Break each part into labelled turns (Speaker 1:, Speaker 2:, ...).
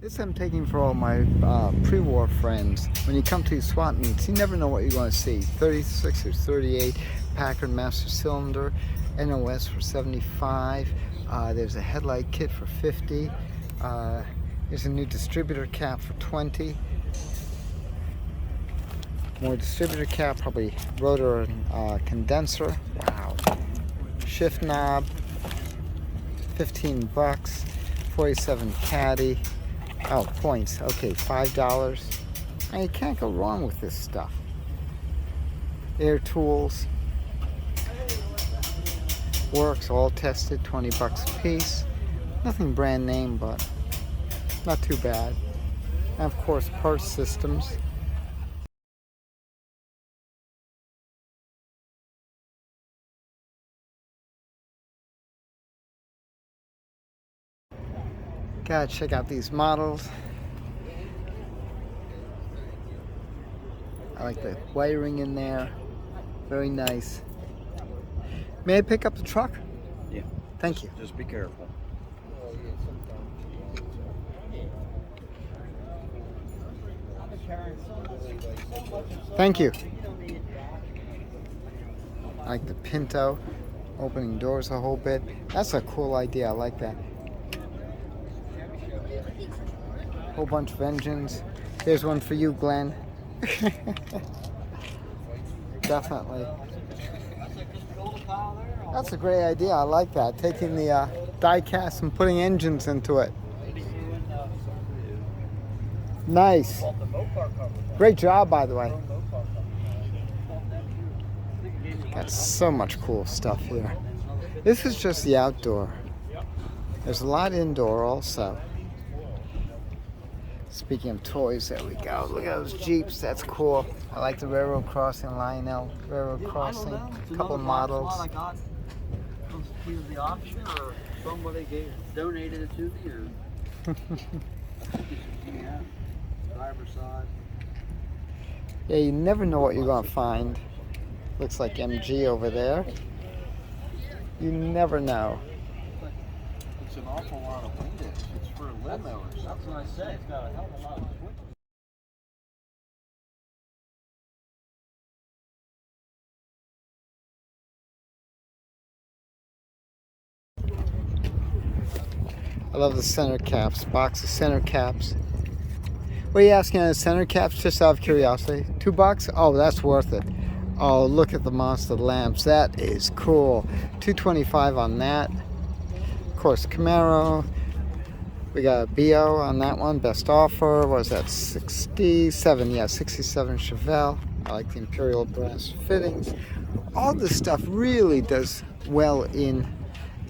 Speaker 1: This I'm taking for all my pre-war friends. When you come to these swap meets, you never know what you're going to see. 36 or 38, Packard Master Cylinder, NOS for 75. There's a headlight kit for 50. There's a new distributor cap for 20. More distributor cap, probably rotor and condenser. Wow. Shift knob, 15 bucks. 47 caddy. Oh, points. Okay, $5. And you can't go wrong with this stuff. Air tools. Works, all tested, 20 bucks a piece. Nothing brand name, but not too bad. And of course, parts systems. Gotta check out these models. I like the wiring in there. Very nice. May I pick up the truck?
Speaker 2: Yeah.
Speaker 1: Thank you.
Speaker 2: Just be careful.
Speaker 1: Thank you. I like the Pinto. Opening doors a whole bit. That's a cool idea. I like that. Whole bunch of engines. Here's one for you, Glenn. Definitely. That's a great idea. I like that. Taking the die cast and putting engines into it. Nice. Great job, by the way. Got so much cool stuff here. This is just the outdoor. There's a lot indoor also. Speaking of toys, there we go. Look at those Jeeps. That's cool. I like the Railroad Crossing, Lionel Railroad Crossing. A couple of models.
Speaker 2: I got either the auction or somebody donated it to me. Yeah. Driver's side.
Speaker 1: Yeah, you never know what you're going to find. Looks like MG over there. You never know.
Speaker 2: It's an awful lot of windows. It's for a limo or something. That's what I say. It's got a hell of a lot of switches.
Speaker 1: I love the center caps. Box of center caps. What are you asking on the center caps? Just out of curiosity. $2? Oh, that's worth it. Oh, look at the monster lamps. That is cool. $2.25 on that. Of course, Camaro. We got a BO on that one. Best offer. What was that? 67. Yeah, 67 Chevelle. I like the Imperial brass fittings. All this stuff really does well in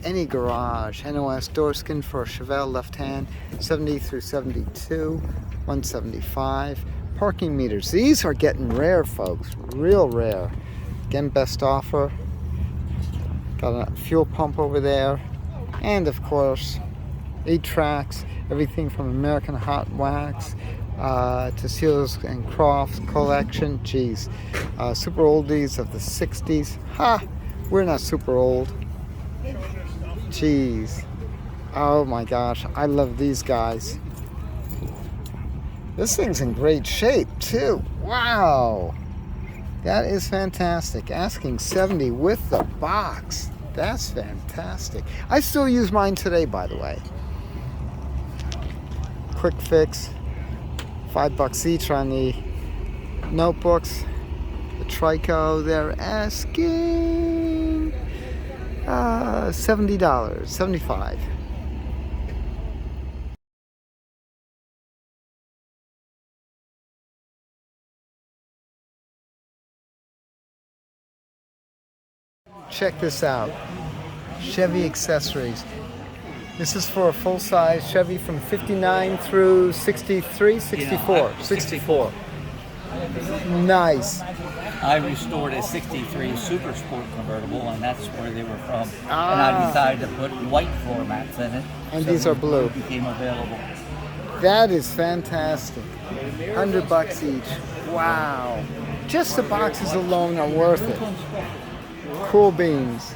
Speaker 1: any garage. NOS door skin for a Chevelle left hand. 70 through 72. 175. Parking meters. These are getting rare, folks. Real rare. Again, best offer. Got a fuel pump over there. And of course, 8 tracks. Everything from American Hot Wax to Seals and Crofts collection. Jeez. Super oldies of the 60s. Ha! We're not super old. Jeez. Oh my gosh. I love these guys. This thing's in great shape too. Wow. That is fantastic. Asking 70 with the box. That's fantastic. I still use mine today, by the way. Quick fix. $5 each on the notebooks. The Trico, they're asking $70, $75. Check this out. Chevy accessories. This is for a full-size Chevy from 59 through 63, 64. 64. Nice.
Speaker 3: I restored a 63 Super Sport convertible, and that's where they were from. And
Speaker 1: Ah.
Speaker 3: I decided to put white floor mats in it.
Speaker 1: And
Speaker 3: so
Speaker 1: these are
Speaker 3: it
Speaker 1: blue.
Speaker 3: became available.
Speaker 1: That is fantastic. $100 each. Wow. Just the boxes alone are worth it. Cool beans.